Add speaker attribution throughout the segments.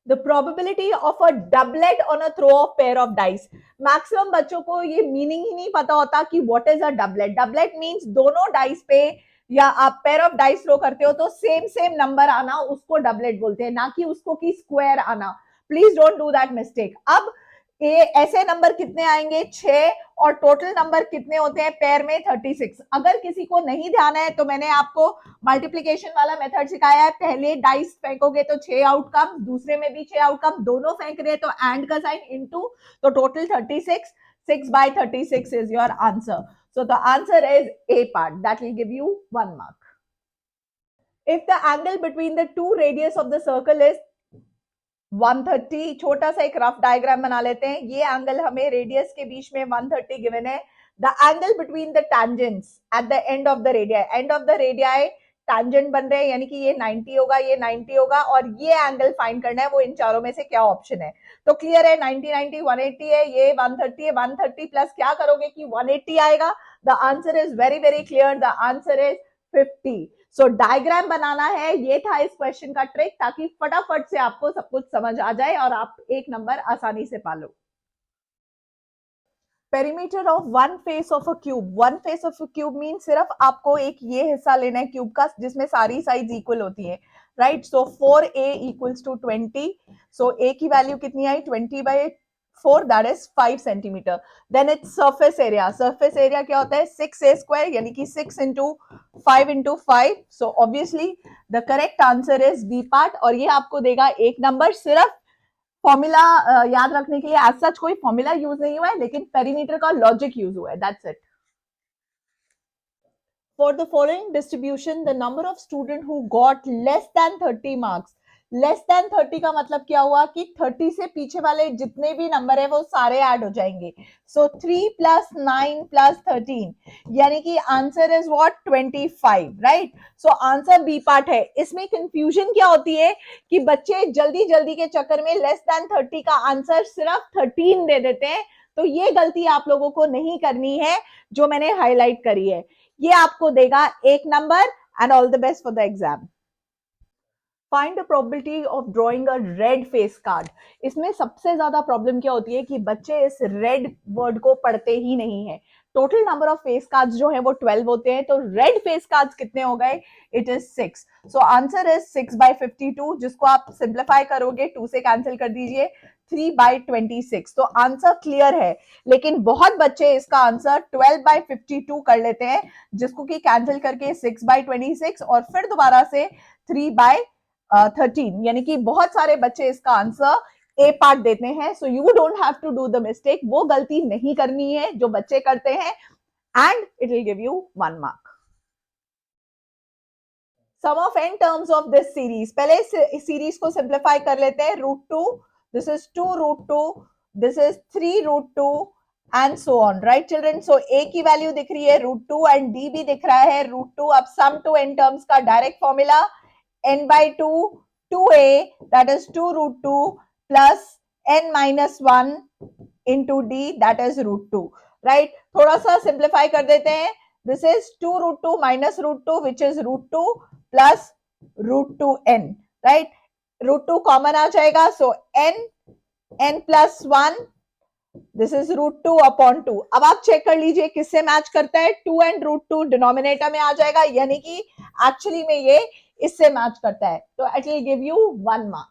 Speaker 1: The probability of a doublet on a throw of pair of dice. Maximum बच्चों को ये meaning ही नहीं पता होता कि what is a doublet. Doublet means दोनों डाइस पे या आप पेयर ऑफ डाइस थ्रो करते हो तो सेम सेम नंबर आना, उसको डबलेट बोलते हैं, ना कि उसको कि स्क्वायर आना. Please don't do that mistake. अब ये ऐसे नंबर कितने आएंगे? 6. और टोटल नंबर कितने होते हैं पेयर में? 36. अगर किसी को नहीं ध्यान है तो मैंने आपको मल्टीप्लीकेशन वाला मेथड सिखाया है. पहले डाइस फेंकोगे तो 6 आउटकम, दूसरे में भी 6 आउटकम, दोनों फेंक रहे तो एंड का साइन इनटू, तो total 36. 6 by 36 is your answer. So the answer is A part. That will give you 1 mark. If the angle between the two radius of the circle is 130, छोटा सा एक rough diagram बना लेते हैं. ये angle हमें radius के बीच में 130 गिवन है. The angle between the tangents at the end of the radii, end of the radii tangent बन रहे हैं, यानी कि ये 90 होगा, ये 90 होगा, और ये एंगल फाइंड करना है. वो इन चारों में से क्या ऑप्शन है? तो क्लियर है, 90 90 180 है, ये 130 है. 130 प्लस क्या करोगे कि 180 आएगा. The answer is very very clear. The answer is 50. So diagram बनाना है, ये था इस क्वेश्चन का ट्रिक, ताकि फटाफट से आपको सब कुछ समझ आ जाए और आप एक नंबर आसानी से पालो. Perimeter of one face of a cube. One face of a cube mean सिर्फ आपको एक ये हिस्सा लेना है क्यूब का जिसमें सारी साइड्स इक्वल होती हैं, right. So 4a equals to 20. So a की वैल्यू कितनी आई? 20/4, that is 5 centimeter. Then its surface area. Surface area क्या होता है? 6a square, यानी कि 6 into 5 into 5. So obviously the correct answer is B part. और ये आपको देगा एक नंबर. सिर्फ फॉर्मूला याद रखने के लिए एज सच कोई फॉर्मूला यूज नहीं हुआ है, लेकिन पेरीमीटर का लॉजिक यूज हुआ है. That's it. For the following distribution, the number of students who got less than 30 marks. Less than 30 का मतलब क्या हुआ कि 30 से पीछे वाले जितने भी नंबर है वो सारे ऐड हो जाएंगे. सो 3 प्लस 9 प्लस 13, यानी कि answer is what? 25, right. So answer B part है. इसमें कंफ्यूजन क्या होती है कि बच्चे जल्दी जल्दी के चक्कर में लेस देन 30 का आंसर सिर्फ 13 दे देते हैं. तो ये गलती आप लोगों को नहीं करनी है जो मैंने हाईलाइट करी है. ये आपको देगा एक number. And all the best for the exam. Find the probability of drawing a red face card. इसमें सबसे ज्यादा प्रॉब्लम क्या होती है कि बच्चे इस रेड वर्ड को पढ़ते ही नहीं है. Total number of face cards जो है वो 12 होते हैं, तो रेड फेस कार्ड्स कितने हो गए? It is 6. So answer is 6/52, जिसको आप सिंप्लीफाई करोगे 2 से कैंसिल कर दीजिए, 3/26. तो आंसर क्लियर है. लेकिन बहुत बच्चे इसका आंसर 12/52 कर लेते हैं, जिसको कि कैंसिल करके 6/26 और फिर दोबारा से 3/13, यानी कि बहुत सारे बच्चे इसका आंसर ए पार्ट देते हैं. So you don't have to do the mistake. वो गलती नहीं करनी है जो बच्चे करते हैं, and it will give you 1 mark. Sum of n terms of this series. पहले इस सीरीज को सिंप्लीफाई कर लेते हैं. √2, this is 2√2, this is 3√2 and so on, right children. So a की वैल्यू दिख रही है √2 एंड d भी दिख रहा है √2. अब सम टू n टर्म्स का direct formula n/2 2a, that is 2√2 plus n minus 1 into d, that is √2, right. थोड़ा सा सिंप्लीफाई कर देते हैं. This is 2√2 minus √2, which is √2 plus √2n, right. √2 common आ जाएगा, so n plus 1, this is √2 upon 2. अब आप check कर लीजिए किससे मैच करता है. 2 and √2 डिनोमिनेटर में आ जाएगा, यानी कि एक्चुअली में ये इससे मैच करता है. तो it will give you 1 mark.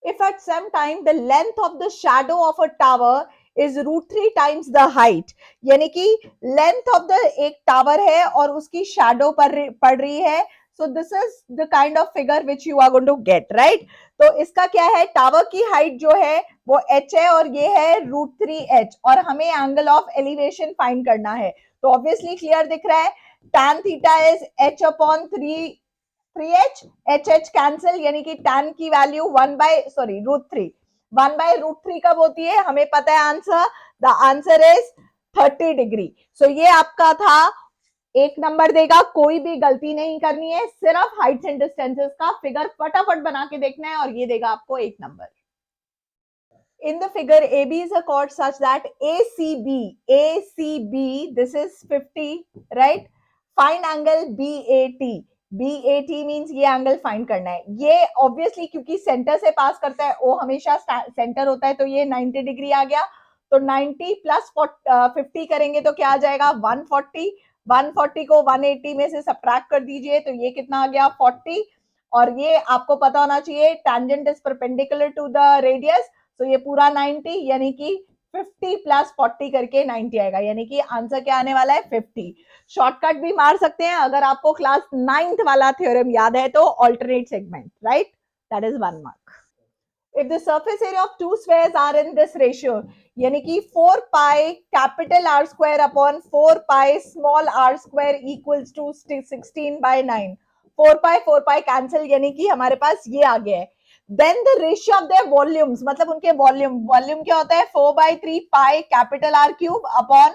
Speaker 1: If at some time the length of the shadow of a tower is √3 times the height, यानी कि लेंथ ऑफ द एक टावर है और उसकी शैडो पड़ रही है. So this is the kind of figure which you are going to get, right. तो इसका क्या है? टावर की हाइट जो है वो h है और ये है √3h, और हमें एंगल ऑफ एलिवेशन फाइंड करना है. तो ऑब्वियसली क्लियर दिख रहा है. tan theta is h upon 3h, h cancel, यानी कि tan की वैल्यू √3. 1/√3 कब होती है? हमें पता है answer. The answer is 30 degree. सो ये आपका था. एक नंबर देगा, कोई भी गलती नहीं करनी है, सिर्फ हाइट्स एंड डिस्टेंसेस का फिगर फटाफट बना के देखना है और ये देगा आपको एक number. In the figure, AB is a chord such that ACB, this is 50, right. Find angle BAT. BAT means ये एंगल फाइंड करना है। ये ऑब्वियसली क्योंकि सेंटर से पास करता है, वो हमेशा सेंटर होता है, तो ये 90 डिग्री आ गया। तो 90 प्लस 50 करेंगे तो क्या आ जाएगा 140। 140 को 180 में से सब्ट्रैक्ट कर दीजिए तो ये कितना आ गया 40। और ये आपको पता होना चाहिए tangent is perpendicular to the radius, तो ये पूरा 90 यानी कि 50 प्लस 40 करके 90 आएगा, यानी कि आंसर क्या आने वाला है 50। शॉर्टकट भी मार सकते हैं अगर आपको क्लास 9th वाला थ्योरम याद है तो, alternate segment, right, that is 1 mark. if the surface area of two spheres are in this ratio, यानी कि 4 pi capital R square upon 4 pi small r square equals to 16/9, 4 pi cancel, यानी कि हमारे पास ये आ गया है। then the ratio of their volumes, मतलब उनके वॉल्यूम क्या होता है 4/3 pi capital R cube upon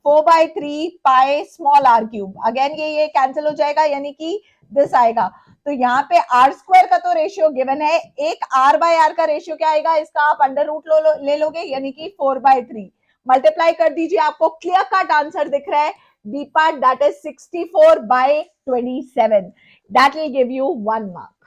Speaker 1: 4/3 pi small r cube, again ये कैंसिल हो जाएगा, यानी कि दिस आएगा। तो यहाँ पे आर स्क्वायर का तो रेशियो गिवन है, एक आर बाय आर का रेशियो क्या आएगा, इसका आप अंडर रूट ले लोगे, यानी कि 4/3 मल्टीप्लाई कर दीजिए, आपको क्लियर कट आंसर दिख रहा है, B part that is 64/27, that will give you 1 mark.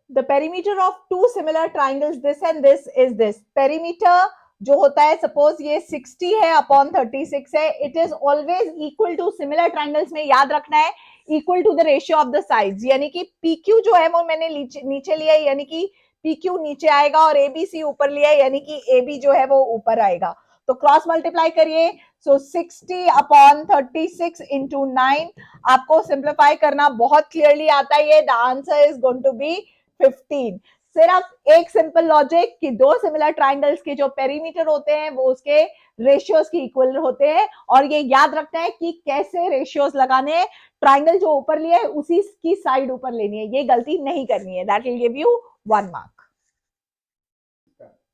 Speaker 1: The perimeter of two similar triangles this and this is this. Perimeter जो होता है, सपोज ये 60 है अपॉन 36 है, it is always equal to, similar triangles में याद रखना है, equal to the ratio of the sides, यानी कि PQ जो है वो मैंने नीचे लिया है, यानी कि PQ नीचे आएगा, और ABC ऊपर लिया है, यानी कि AB जो है वो ऊपर आएगा। तो क्रॉस मल्टीप्लाई करिए, सो 60 अपॉन 36 इंटू 9, आपको सिंप्लीफाई करना बहुत क्लियरली आता है, the answer is going to be 15। सिर्फ एक सिंपल लॉजिक कि दो सिमिलर ट्राइंगल्स के जो पेरीमीटर होते हैं वो उसके रेशियोज की इक्वल होते हैं, और ये याद रखना है कि कैसे रेशियोज लगाने हैं, ट्राइंगल जो ऊपर लिया है उसी की साइड ऊपर लेनी है, ये गलती नहीं करनी है, that will give you 1 mark.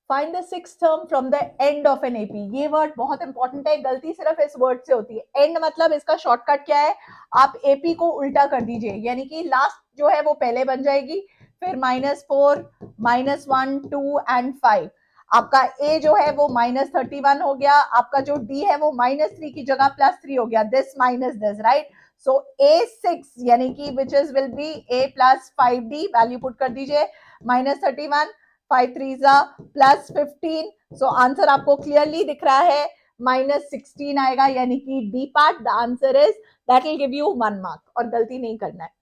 Speaker 1: Find the sixth term from the end of an AP, ये वर्ड बहुत इंपॉर्टेंट है, गलती सिर्फ इस वर्ड से होती है। एंड मतलब इसका शॉर्टकट क्या है, आप एपी को उल्टा कर दीजिए, यानी कि लास्ट जो है वो पहले बन जाएगी, फिर -4 -1 2 एंड 5, आपका ए जो है वो -31 हो गया, आपका जो डी है वो -3 की जगह +3 हो गया, this minus this, right. So A6 यानी कि which is will be A + 5D, value put कर दीजिए, -31 5 3 +15, सो आंसर आपको क्लियरली दिख रहा है -16 आएगा, यानी कि D part the answer is, that will give you 1 mark, और गलती नहीं करना है।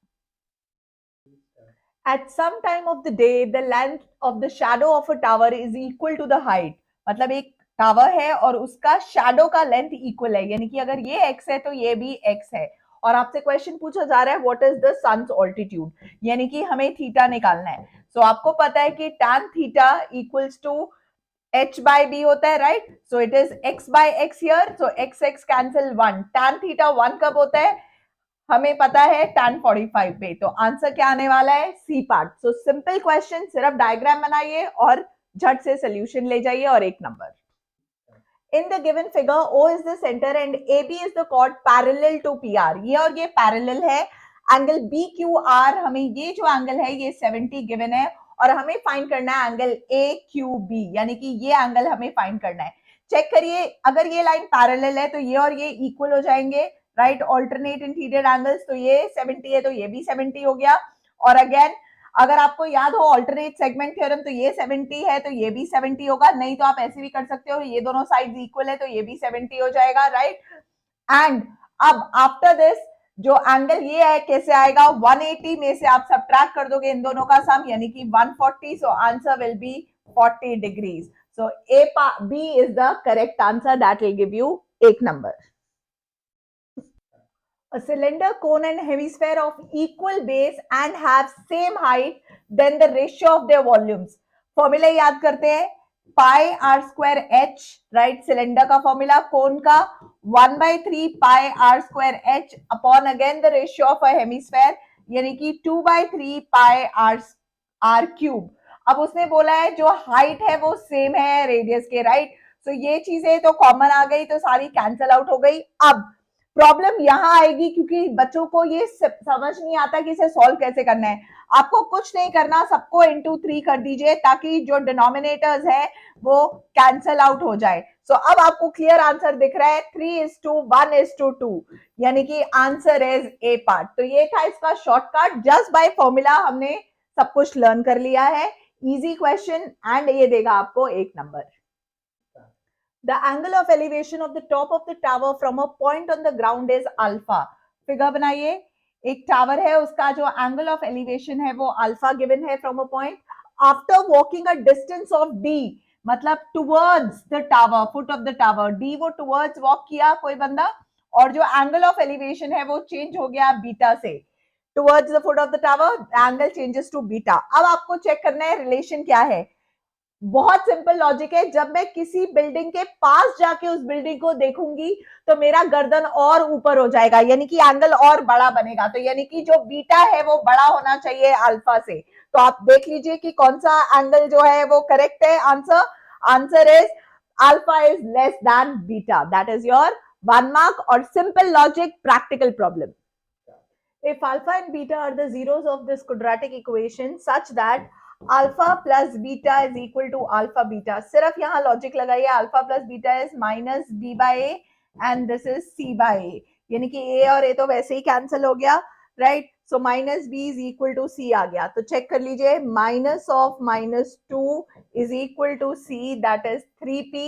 Speaker 1: At some time of the day, the length of the shadow of a tower is equal to the height, मतलब एक टावर है और उसका शैडो का लेंथ इक्वल है, यानी कि अगर ये x है तो ये भी x है, और आपसे क्वेश्चन पूछा जा रहा है what is the sun's altitude, यानी कि हमें थीटा निकालना है। सो आपको पता है कि tan theta equals to h/b होता है, right. So it is x/x here, so x cancel 1, tan theta 1 कब होता है, हमें पता है tan 45 पे, तो आंसर क्या आने वाला है C part. So simple question, सिर्फ डायग्राम बनाइए और झट से सोल्यूशन ले जाइए, और 1 number. In the given figure, O is the center and AB is the chord parallel to PR, ये और ये parallel है, एंगल BQR, हमें ये जो एंगल है ये 70 गिवन है, और हमें फाइंड करना है एंगल AQB, यानी कि ये एंगल हमें फाइंड करना है। चेक करिए, अगर ये लाइन पैरेलल है तो ये और ये इक्वल हो जाएंगे, राइट, ऑल्टरनेट इंटीरियर एंगल्स, तो ये 70 है तो ये भी 70 हो गया, और अगेन अगर आपको याद हो ऑल्टरनेट सेगमेंट थ्योरम, तो ये 70 है तो ये भी 70 होगा, नहीं तो आप ऐसे भी कर सकते हो, ये दोनों साइड्स इक्वल है तो ये भी 70 हो जाएगा, राइट। एंड अब आफ्टर दिस जो एंगल ये है कैसे आएगा, 180 में से आप सब्ट्रैक्ट कर दोगे इन दोनों का सम, यानी कि 140, so answer will be 40 degrees, so A B is the correct answer, that will give you 1 number. A cylinder, cone and hemisphere of equal base and have same height, then the ratio of their volumes, formula याद करते हैं, pi r square h, right, cylinder का formula, cone का 1/3 pi r square h upon again the ratio of a hemisphere, यानी कि 2/3 पाई are cube. अब उसने बोला है जो हाइट है वो सेम है रेडियस के, राइट, सो ये चीजें तो कॉमन आ गई, तो सारी कैंसल आउट हो गई। अब प्रॉब्लम यहाँ आएगी क्योंकि बच्चों को ये समझ नहीं आता कि इसे सॉल्व कैसे करना है। आपको कुछ नहीं करना, सबको इंटू 3 कर दीजिए ताकि जो डिनोमिनेटर्स है वो कैंसल आउट हो जाए। सो अब आपको क्लियर आंसर दिख रहा है 3:1:2, यानी कि आंसर इज ए पार्ट। तो ये था इसका शॉर्टकट, जस्ट बाय फॉर्मूला हमने सब कुछ लर्न कर लिया है। इजी क्वेश्चन एंड ये देगा आपको 1 number. The angle of elevation of the top of the tower from a point on the ground is alpha. Figure बनाइए, एक टावर है, उसका जो एंगल ऑफ एलिवेशन है वो अल्फा गिवन है from a point after walking a distance of D, मतलब towards the tower, foot of the tower, D वो टुवर्ड्स वॉक किया कोई बंदा, और जो एंगल ऑफ एलिवेशन है वो चेंज हो गया बीटा से, towards the foot of the tower angle changes to beta. अब आपको चेक करना है रिलेशन क्या है। बहुत सिंपल लॉजिक है, जब मैं किसी बिल्डिंग के पास जाके उस बिल्डिंग को देखूंगी तो मेरा गर्दन और ऊपर हो जाएगा, यानी कि एंगल और बड़ा बनेगा, तो यानी कि जो बीटा है वो बड़ा होना चाहिए अल्फा से। तो आप देख लीजिए कि कौन सा एंगल जो है वो करेक्ट है। Answer is alpha is less than beta, that is your 1 mark. और simple logic, practical problem. If alpha and beta are the zeros of this quadratic equation such that alpha plus beta is equal to alpha beta, सिर्फ यहाँ logic लगाइए, alpha plus beta is minus b by a and this is c by a, यानी कि a और a तो वैसे ही cancel हो गया, right. So minus B is equal to C आ गया, तो चेक कर लीजिए, minus of -2 is equal to C, that is 3p,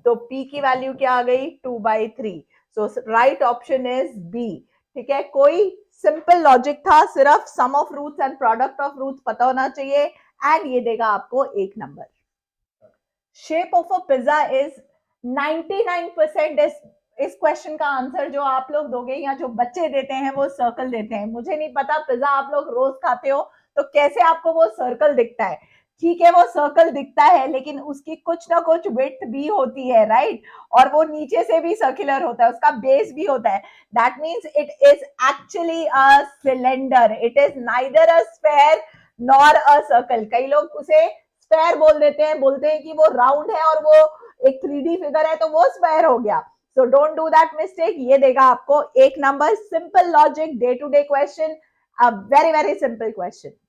Speaker 1: तो p की वैल्यू क्या आ गई 2/3। So right option is B. ठीक है, कोई सिंपल लॉजिक था, सिर्फ sum of roots and product of roots पता होना चाहिए एंड ये देगा आपको 1 नंबर। Shape of a pizza is 99%। इस क्वेश्चन का आंसर जो आप लोग दोगे या जो बच्चे देते हैं वो सर्कल देते हैं। मुझे नहीं पता पिज्जा आप लोग रोज खाते हो तो कैसे आपको वो सर्कल दिखता है। ठीक है, वो सर्कल दिखता है लेकिन उसकी कुछ ना कुछ विड्थ भी होती है, राइट, और वो नीचे से भी सर्कुलर होता है, उसका बेस भी होता है। That means it is actually a cylinder, it is neither a sphere nor a circle. कई लोग उसे स्फेयर बोल देते हैं, बोलते हैं कि वो राउंड है और वो एक 3D फिगर है तो वो स्फेयर हो गया। So don't do that mistake. ये देगा आपको 1 नंबर। Simple logic, day to day question, a very very simple question.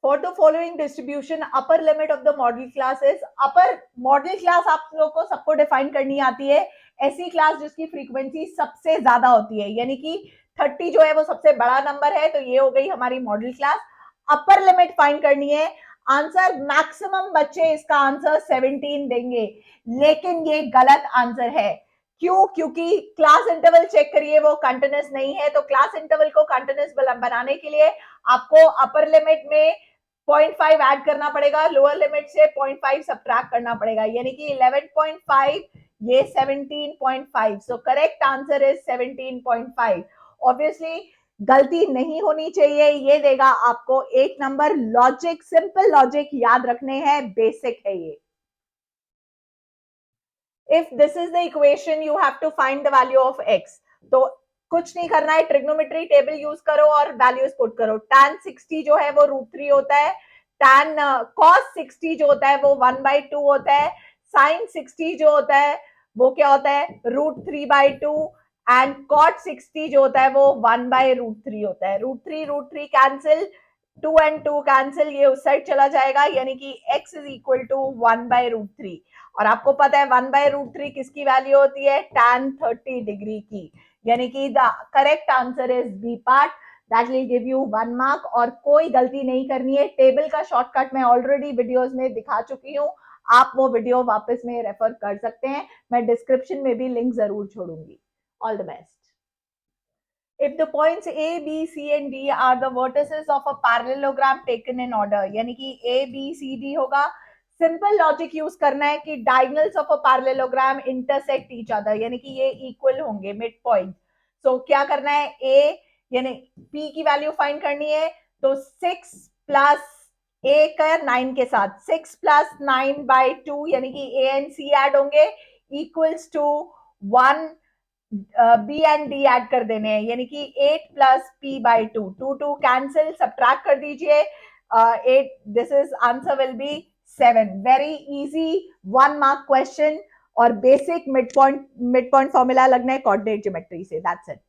Speaker 1: For the following distribution, upper limit of the model class is, upper model class आप लोग को सबको डिफाइन करनी आती है, ऐसी क्लास जिसकी फ्रीक्वेंसी सबसे ज्यादा होती है, यानी कि 30 जो है वो सबसे बड़ा नंबर है, तो ये हो गई हमारी model class. Upper limit find करनी है। आंसर मैक्सिमम बच्चे इसका आंसर 17 देंगे, लेकिन ये गलत आंसर है। क्यों? क्योंकि क्लास इंटरवल चेक करिए, वो कंटिन्यूस नहीं है। तो क्लास इंटरवल को कंटिन्यूस बनाने के लिए आपको अपर लिमिट में 0.5 ऐड करना पड़ेगा, लोअर लिमिट से 0.5 सब्ट्रैक्ट करना पड़ेगा, यानी कि 11.5, ये 17.5। So correct answer is 17.5। Obviously गलती नहीं होनी चाहिए, ये देगा आपको 1 नंबर। लॉजिक, सिंपल लॉजिक याद रखने हैं, बेसिक है ये। If this is the equation you have to find the value of x, तो कुछ नहीं करना है, ट्रिग्नोमेट्री टेबल यूज करो और वैल्यूज पुट करो। tan 60 जो है वो √3 होता है, tan cos 60 जो होता है वो 1/2 होता है, sin 60 जो होता है वो क्या होता है √3/2, एंड cot 60 जो होता है वो 1/√3 होता है। √3 कैंसिल, 2 and 2 कैंसिल, ये उस साइड चला जाएगा, यानी कि x इज इक्वल टू 1/√3। और आपको पता है 1/√3 किसकी वैल्यू होती है, tan 30 डिग्री की, यानी कि the correct answer is B part, that will give you 1 mark. और कोई गलती नहीं करनी है। टेबल का शॉर्टकट मैं ऑलरेडी वीडियोस में दिखा चुकी हूँ, आप वो वीडियो वापस में रेफर कर सकते हैं, मैं डिस्क्रिप्शन में भी लिंक जरूर छोड़ूंगी। All the best. If the points A, B, C and D are the vertices of a parallelogram taken in order, यानी कि A, B, C, D होगा। सिंपल लॉजिक यूज करना है कि diagonals of a parallelogram intersect each other, यानी कि ये equal होंगे मिड पॉइंट। सो क्या करना है, A यानी P की वैल्यू फाइंड करनी है, तो 6 प्लस A का 9 के साथ 6 प्लस 9/2, यानी कि A एंड C ऐड होंगे, equals to 1 B and D add कर देने हैं, यानी कि 8 प्लस p/2, 2 कैंसिल, सब्ट्रैक्ट कर दीजिए, 8, this is answer will B 7। Very easy 1 mark question. और बेसिक मिड पॉइंट फॉर्मूला लगना है कोऑर्डिनेट ज्योमेट्री से, दैट्स इट।